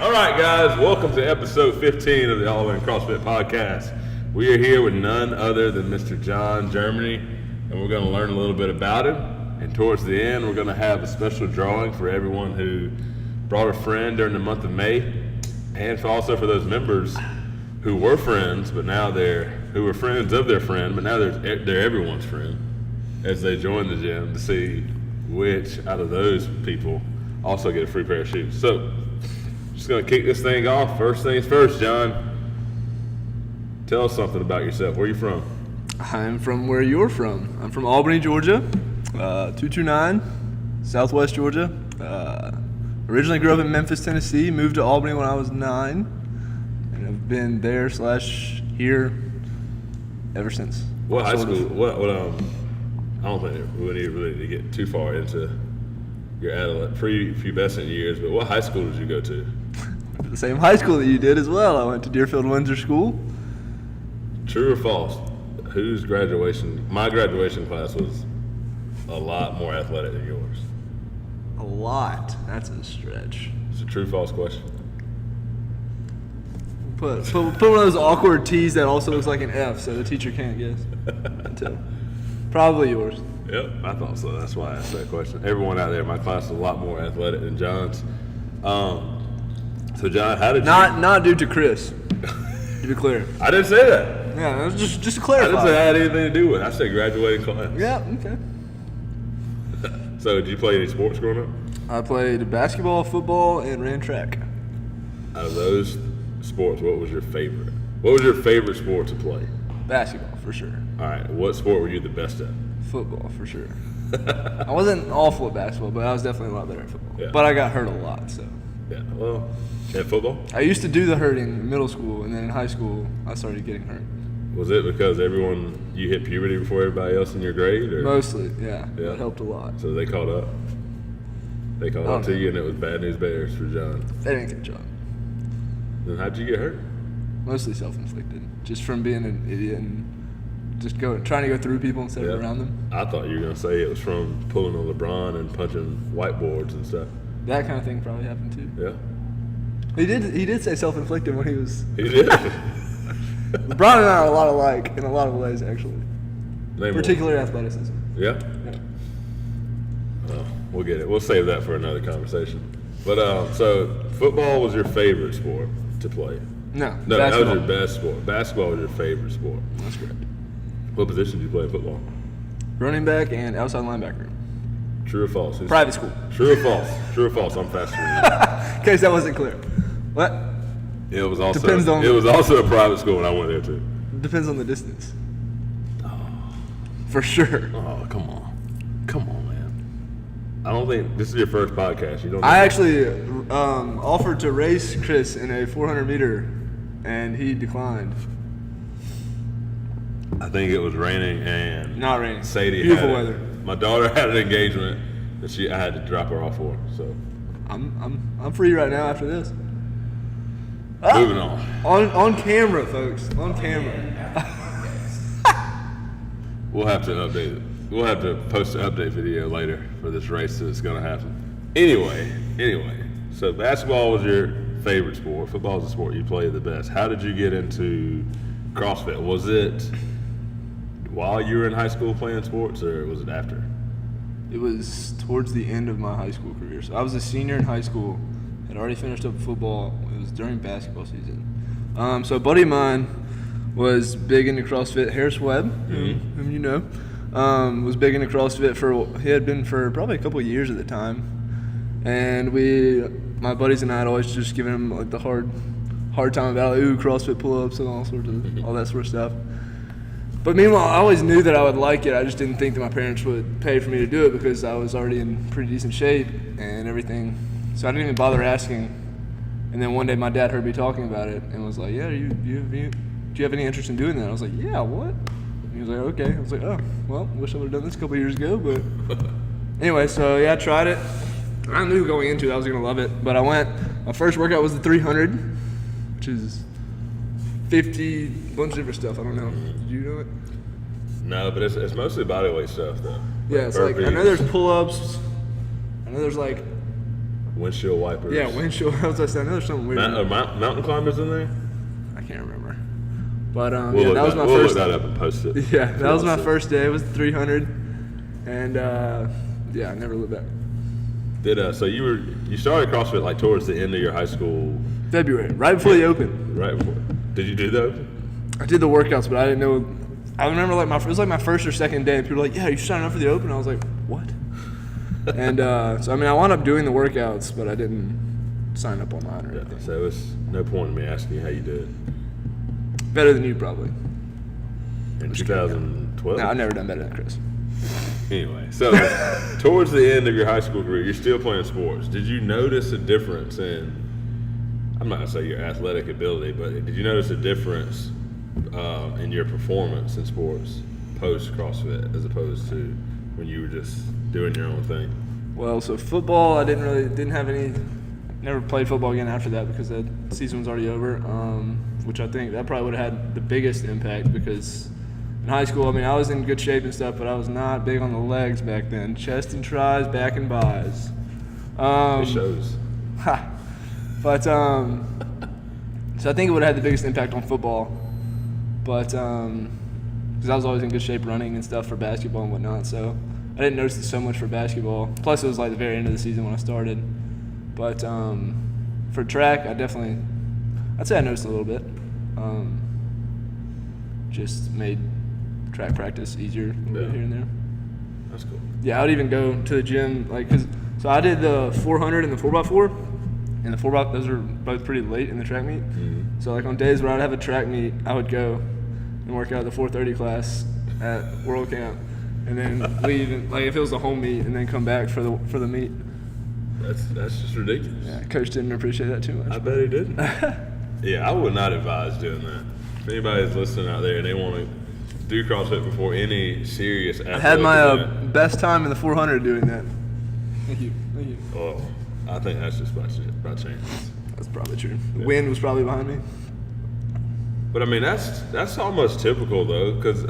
All right, guys, welcome to episode 15 of the All In CrossFit podcast. We are here with none other than Mr. John Germany, and we're going to learn a little bit about him. And towards the end, we're going to have a special drawing for everyone who brought a friend during the month of May, and also for those members who were friends, but now who were friends of their friend, but now they're everyone's friend as they join the gym to see which out of those people also get a free pair of shoes. So, just going to kick this thing off. First things first, John. Tell us something about yourself. Where are you from? I'm from where you're from. I'm from Albany, Georgia, 229, Southwest Georgia. Originally grew up in Memphis, Tennessee. Moved to Albany when I was 9, and have been there / here ever since. What high school? I don't think we would even really get too far into your prepubescent years, but what high school did you go to? The same high school that you did as well. I went to Deerfield Windsor School. True or false? My graduation class was a lot more athletic than yours. A lot. That's a stretch. It's a true false question. Put one of those awkward T's that also looks like an F so the teacher can't guess. Until probably yours. Yep, I thought so. That's why I asked that question. Everyone out there in my class is a lot more athletic than John's. So John, how did Not due to Chris, to be clear. I didn't say that. Yeah, that was just to clarify. I didn't say it had anything to do with it. I said graduating class. Yeah, okay. So did you play any sports growing up? I played basketball, football, and ran track. Out of those sports, what was your favorite? What was your favorite sport to play? Basketball, for sure. All right, what sport were you the best at? Football, for sure. I wasn't awful at basketball, but I was definitely a lot better at football. Yeah. But I got hurt a lot, so. Yeah, well, at football? I used to do the hurting in middle school, and then in high school, I started getting hurt. Was it because you hit puberty before everybody else in your grade? Or? Mostly, yeah. That helped a lot. So they caught up? They caught up to you, and it was bad news bears for John. They didn't catch up. Then how'd you get hurt? Mostly self-inflicted, just from being an idiot and just trying to go through people instead of around them. I thought you were going to say it was from pulling on LeBron and punching whiteboards and stuff. That kind of thing probably happened too. Yeah. He did say self-inflicted when he was... He did? LeBron and I are a lot alike in a lot of ways, actually. Particularly athleticism. Yeah? Yeah. Oh, we'll get it. We'll save that for another conversation. But, so, football was your favorite sport to play? No, that was your best sport. Basketball was your favorite sport. That's correct. What position did you play in football? Running back and outside linebacker. True or false? Private school. True or false? True or false? I'm faster than you. In case that wasn't clear. What? It was also a private school when I went there too. Depends on the distance. For sure. Oh, come on, man. I don't think this is your first podcast. I actually offered to race Chris in a 400 meter, and he declined. I think it was raining and not raining. Sadie beautiful weather. My daughter had an engagement that I had to drop her off for. So I'm free right now after this. Moving on camera, folks. On camera. We'll have to update it. We'll have to post an update video later for this race that's going to happen. Anyway. So basketball was your favorite sport. Football is the sport you played the best. How did you get into CrossFit? Was it while you were in high school playing sports, or was it after? It was towards the end of my high school career. So I was a senior in high school, had already finished up football. It was during basketball season. So a buddy of mine was big into CrossFit. Harris Webb, whom you know, was big into CrossFit he had been for probably a couple of years at the time. And my buddies and I had always just given him like the hard time about CrossFit pull-ups and all that sort of stuff. But meanwhile, I always knew that I would like it. I just didn't think that my parents would pay for me to do it because I was already in pretty decent shape and everything. So I didn't even bother asking. And then one day my dad heard me talking about it and was like, yeah, do you have any interest in doing that? I was like, yeah, what? And he was like, okay. I was like, oh, well, wish I would have done this a couple years ago. But anyway, so yeah, I tried it. I knew going into it I was going to love it. But my first workout was the 300, which is 50, bunch of different stuff. I don't know. Did you know it? No, but it's mostly bodyweight stuff, though. Yeah, it's like, I know there's pull-ups. I know there's like windshield wipers. Yeah, windshield. I was like, I know there's something weird. Mountain climbers in there? I can't remember. But We'll that was my we'll first. look that up and post it. Yeah, that was my first day. It was 300, and yeah, I never looked back. So you started CrossFit like towards the end of your high school? February, right before the Open. Right before. Did you do the Open? I did the workouts, but I didn't know. I remember it was like my first or second day, and people were like, "Yeah, you signing up for the Open?" I was like, "What?" And so I wound up doing the workouts, but I didn't sign up online or anything. So it was no point in me asking you how you did. Better than you probably. In 2012? No, I've never done better than Chris. Anyway, so towards the end of your high school career, you're still playing sports. Did you notice a difference in, I'm not going to say your athletic ability, but did you notice a difference in your performance in sports post-CrossFit as opposed to when you were just doing your own thing? Well, so football, I never played football again after that because the season was already over, which I think that probably would have had the biggest impact because in high school, I was in good shape and stuff, but I was not big on the legs back then. Chest and tries, back and buys. It shows. But, so I think it would have had the biggest impact on football. But, because I was always in good shape running and stuff for basketball and whatnot, so I didn't notice it so much for basketball. Plus, it was like the very end of the season when I started. But for track, I'd say I noticed a little bit. Just made track practice easier a little bit here and there. That's cool. Yeah, I would even go to the gym, so I did the 400 and the 4x4, and the 4x, those are both pretty late in the track meet. Mm-hmm. So on days where I'd have a track meet, I would go and work out the 4:30 class at World Camp, and then leave, if it was a home meet, and then come back for the meet. That's just ridiculous. Yeah, coach didn't appreciate that too much. I bet he didn't. Yeah, I would not advise doing that. If anybody's listening out there and they want to do CrossFit before any serious athletic I had my event, best time in the 400 doing that. Thank you. oh, I think that's just by chance. That's probably true. The wind was probably behind me. But that's almost typical though, because we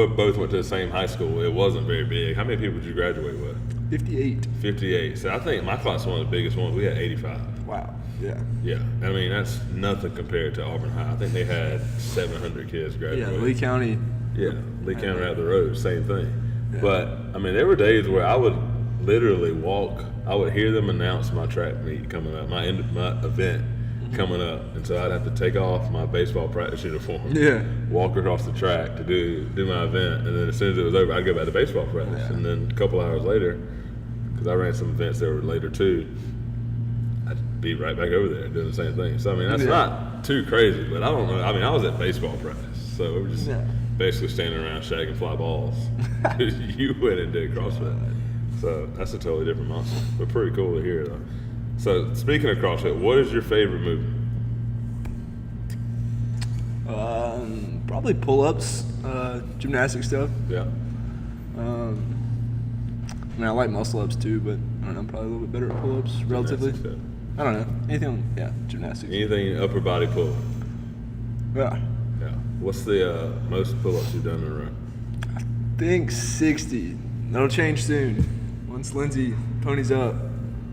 both went to the same high school. It wasn't very big. How many people did you graduate with? 58. 58. So I think my class was one of the biggest ones. We had 85. Wow. Yeah. Yeah. That's nothing compared to Auburn High. I think they had 700 kids graduate. Yeah, Lee County. Yeah, Lee County out the road, same thing. Yeah. But there were days where I would literally walk. I would hear them announce my track meet coming up, my event coming up, and so I'd have to take off my baseball practice uniform, walk across the track to do my event, and then as soon as it was over, I'd go back to baseball practice, and then a couple hours later, because I ran some events that were later too, I'd be right back over there doing the same thing. So that's not too crazy, but I don't know. I was at baseball practice, so we were just basically standing around shagging fly balls. You went and did CrossFit, so that's a totally different monster, but pretty cool to hear though. So speaking of CrossFit, what is your favorite movement? Probably pull-ups, gymnastic stuff. Yeah. I like muscle-ups too, but I don't know, probably a little bit better at pull-ups relatively. Stuff. I don't know. Anything, gymnastics. Anything upper body pull? Yeah. Yeah. What's the most pull-ups you've done in a row? I think 60. That'll change soon. Once Lindsay ponies up.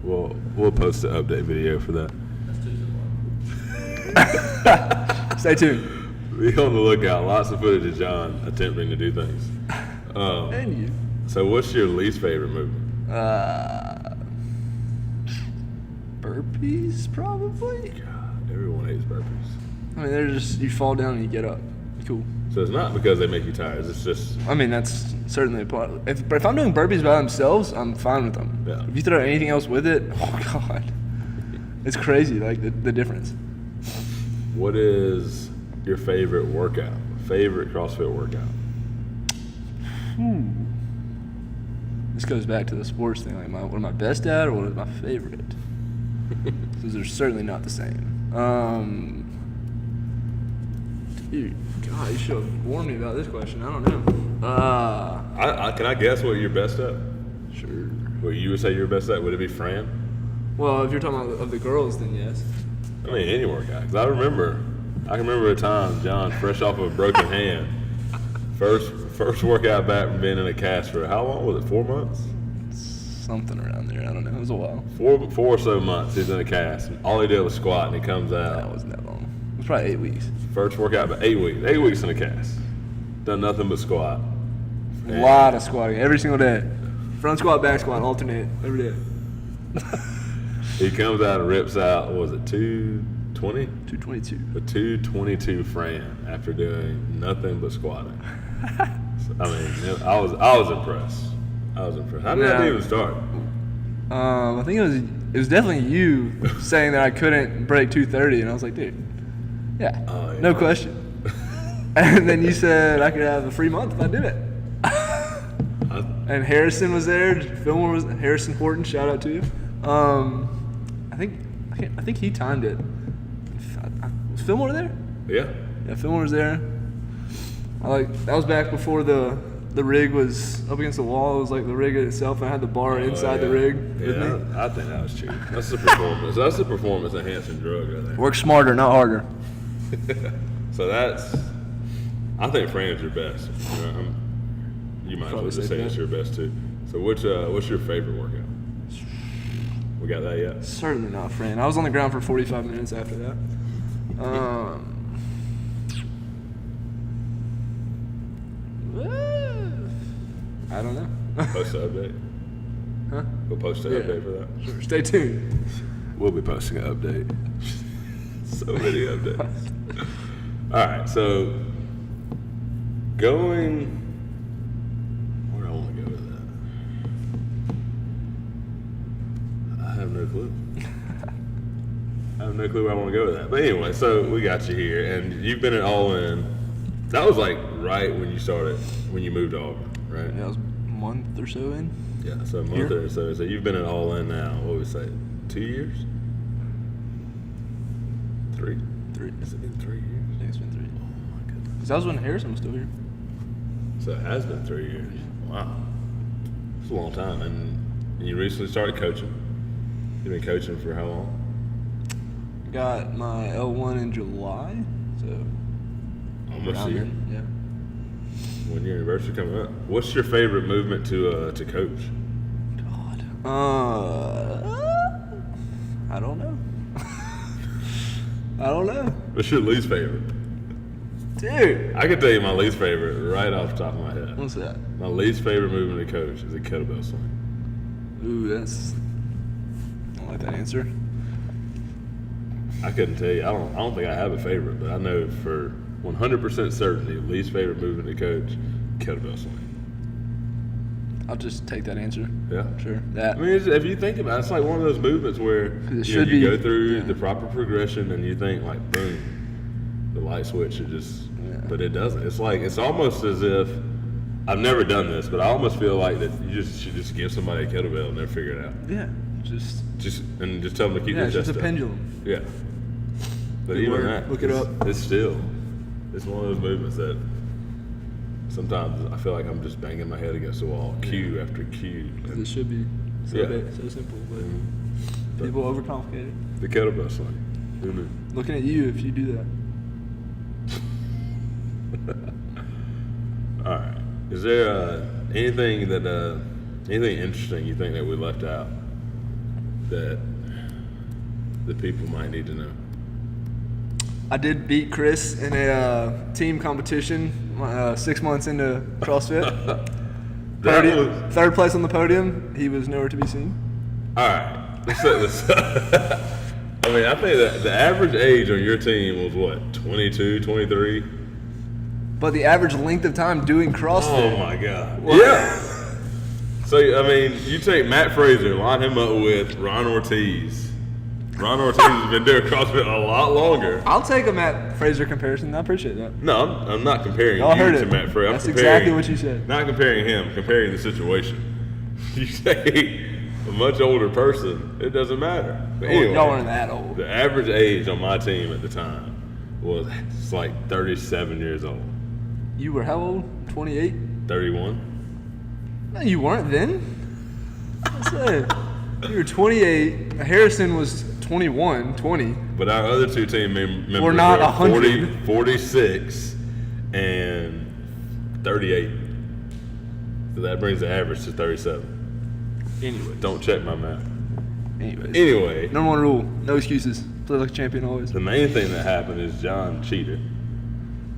We'll post an update video for that. Stay tuned. Be on the lookout. Lots of footage of John attempting to do things. And you. So what's your least favorite movement? Burpees, probably. God, everyone hates burpees. They're just, you fall down and you get up. Cool. So it's not because they make you tired. It's just. That's certainly a part. If I'm doing burpees by themselves, I'm fine with them. Yeah. If you throw anything else with it, oh God, it's crazy. The difference. What is your favorite workout? Favorite CrossFit workout? This goes back to the sports thing. What am I best at, or what is my favorite? Those are certainly not the same. Dude, God, you should have warned me about this question. I don't know. Can I guess what you're best at? Sure. What you would say you're best at? Would it be Fran? Well, if you're talking about of the girls, then yes. Any workout. Because I can remember a time, John, fresh off of a broken hand, first workout back from being in a cast for how long was it? 4 months? something around there. I don't know. It was a while. 4 or so months he's in a cast. All he did was squat, and he comes out. That wasn't that long. It was probably 8 weeks. First workout, but 8 weeks. 8 weeks in a cast. Done nothing but squat. A lot of squatting every single day. Front squat, back squat, alternate every day. He comes out and rips out, what was it, 220? 222. A 222 Fran after doing nothing but squatting. So, I mean, I was impressed. I was impressed. How did that even start? I think it was definitely you saying that I couldn't break 230, and I was like, dude, yeah, no question. And then you said I could have a free month if I did it. And Harrison was there. Harrison Horton. Shout out to you. I think he timed it. Was Fillmore there? Yeah. Yeah, Fillmore was there. That was back before the rig was up against the wall. It was like the rig itself, and I had the bar inside the rig with me. I think that was cheap. That's the performance. That's the performance enhancing drug right there. Work smarter, not harder. So I think Fran's your best. You might as well just say it's your best too. So what's your favorite workout? We got that yet? Certainly not Fran. I was on the ground for 45 minutes after that. I don't know. Post an update. Huh? We'll post an update for that. Sure. Stay tuned. We'll be posting an update. So many updates. All right, so going. Where I want to go with that? I have no clue. I have no clue where I want to go with that. But anyway, so we got you here, and you've been at All In. That was like right when you moved to Auburn, right? Yeah, I was a month or so in. Yeah, so a month or so. So you've been at All In now, what would we say, 2 years? 3? 3. Has it been 3 years? I think it's been 3. Oh my goodness. Because that was when Harrison was still here. So it has been 3 years. Wow. It's a long time. And you recently started coaching. You've been coaching for how long? Got my L1 in July, so Almost a year. Yeah. When your anniversary coming up. What's your favorite movement to coach? God. I don't know. I don't know. What's your least favorite? Dude. I can tell you my least favorite right off the top of my head. What's that? My least favorite movement to coach is a kettlebell swing. Ooh, I don't like that answer. I couldn't tell you. I don't think I have a favorite, but I know for 100% certainty, least favorite movement to coach, kettlebell swing. I'll just take that answer. Yeah, sure. That. I mean, if you think about it, it's like one of those movements where you go through the proper progression and you think like, boom, the light switch should just. Yeah. But it doesn't. It's like it's almost as if I've never done this, but I almost feel like that you should just give somebody a kettlebell and they'll figure it out. Yeah, just tell them to keep their chest up. it's just a pendulum. Yeah. But Good even word. that, Look it up. It's one of those movements that sometimes I feel like I'm just banging my head against the wall, cue after cue. It should be so simple, but people overcomplicate it. The kettlebell swing. Who knew? Looking at you if you do that. All right. Is there anything interesting you think that we left out that the people might need to know? I did beat Chris in a team competition 6 months into CrossFit. Third place on the podium. He was nowhere to be seen. All right. Let's set this up. I mean, I think that the average age on your team was what, 22, 23? But the average length of time doing CrossFit. Oh my God. What? Yeah. So, I mean, you take Matt Fraser, line him up with Ron Ortiz. Ron Ortiz has been doing CrossFit a lot longer. I'll take a Matt Fraser comparison. I apprate that. No, I'm not comparing you to Matt Fraser. That's exactly what you said. Not comparing him, comparing the situation. You say a much older person, it doesn't matter. But anyway, y'all weren't that old. The average age on my team at the time was like 37 years old. You were how old? 28? 31. No, you weren't then. I said you were 28. Harrison was 21, 20. But our other two team members were not were 100. 46 and 38. So that brings the average to 37. Anyways. Don't check my math. Anyways. Anyway, Number one rule: no excuses. Play like a champion always. the main thing that happened is John cheated.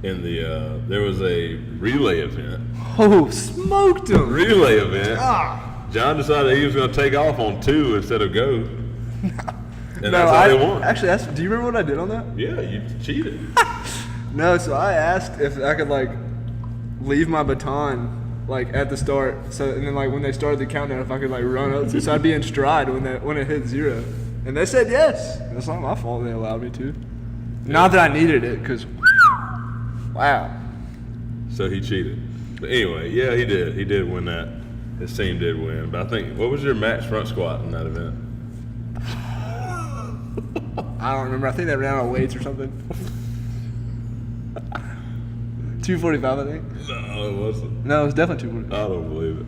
In the there was a relay event. Oh, smoked him. Relay event. Ah. John decided he was going to take off on 2 instead of go. And No, that's how they won. Actually, do you remember what I did on that? Yeah, you cheated. No, so I asked if I could like leave my baton like at the start, so and then like when they started the countdown, if I could like run up, so I'd be in stride when it hit 0, and they said yes. That's not my fault. They allowed me to. Not that I needed it, cause wow. So he cheated. But anyway, yeah, he did. He did win that. His team did win. But I think, what was your max front squat in that event? I don't remember. I think they ran out of weights or something. 245, I think. No, it wasn't. No, it was definitely 245. I don't believe it.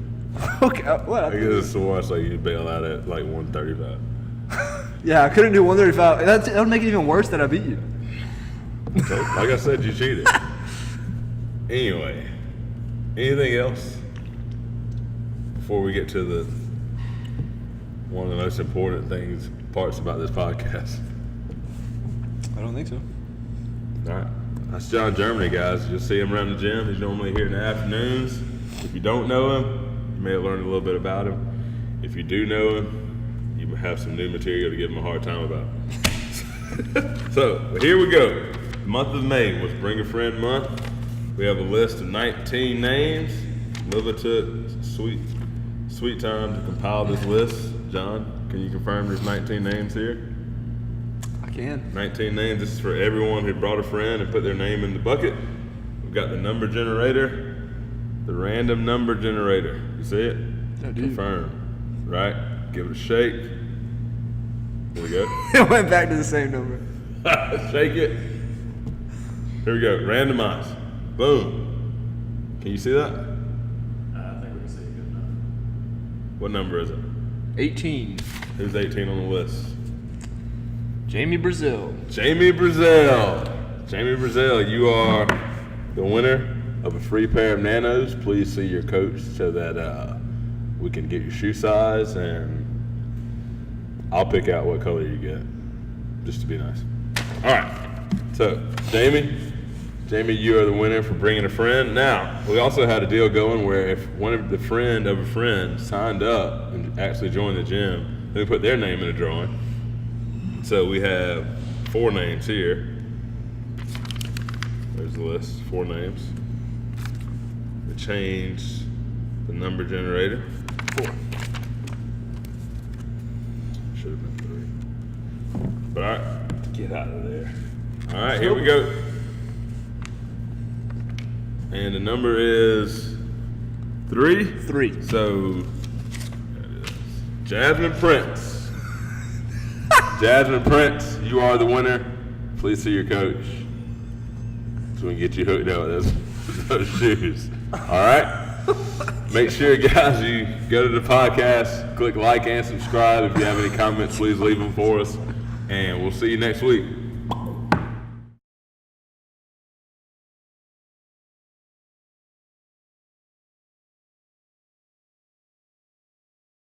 Okay, what? I guess it's so much like you bail out at like 135. Yeah, I couldn't do 135. That would make it even worse that I beat you. So, like I said, you cheated. Anyway, anything else before we get to the one of the most important parts about this podcast? I don't think so. All right. That's John Germany, guys. You'll see him around the gym. He's normally here in the afternoons. If you don't know him, you may have learned a little bit about him. If you do know him, you have some new material to give him a hard time about. So, here we go. The month of May was Bring a Friend Month. We have a list of 19 names. Liva took sweet time to compile this list. John, can you confirm there's 19 names here? I can. 19 names. This is for everyone who brought a friend and put their name in the bucket. We've got the number generator, the random number generator. You see it? I do. Confirm. Right? Give it a shake. Here we go. It went back to the same number. Shake it. Here we go. Randomize. Boom. Can you see that? I think we can see it good enough. What number is it? 18. Who's 18 on the list? Jamie Brazil. Jamie Brazil. Jamie Brazil, you are the winner of a free pair of Nanos. Please see your coach so that we can get your shoe size, and I'll pick out what color you get, just to be nice. All right. So, Jamie, you are the winner for bringing a friend. Now, we also had a deal going where if one of the friend of a friend signed up and actually joined the gym, then we put their name in a drawing. So we have 4 names here. There's the list, 4 names. We changed the number generator. 4. Should have been 3. But all right, get out of there. All right, here we go. And the number is 3? 3. So, there it is. Jasmine Prince. Jasmine Prince, you are the winner. Please see your coach so we can get you hooked up with those shoes. All right? Make sure, guys, you go to the podcast, click like and subscribe. If you have any comments, please leave them for us. And we'll see you next week.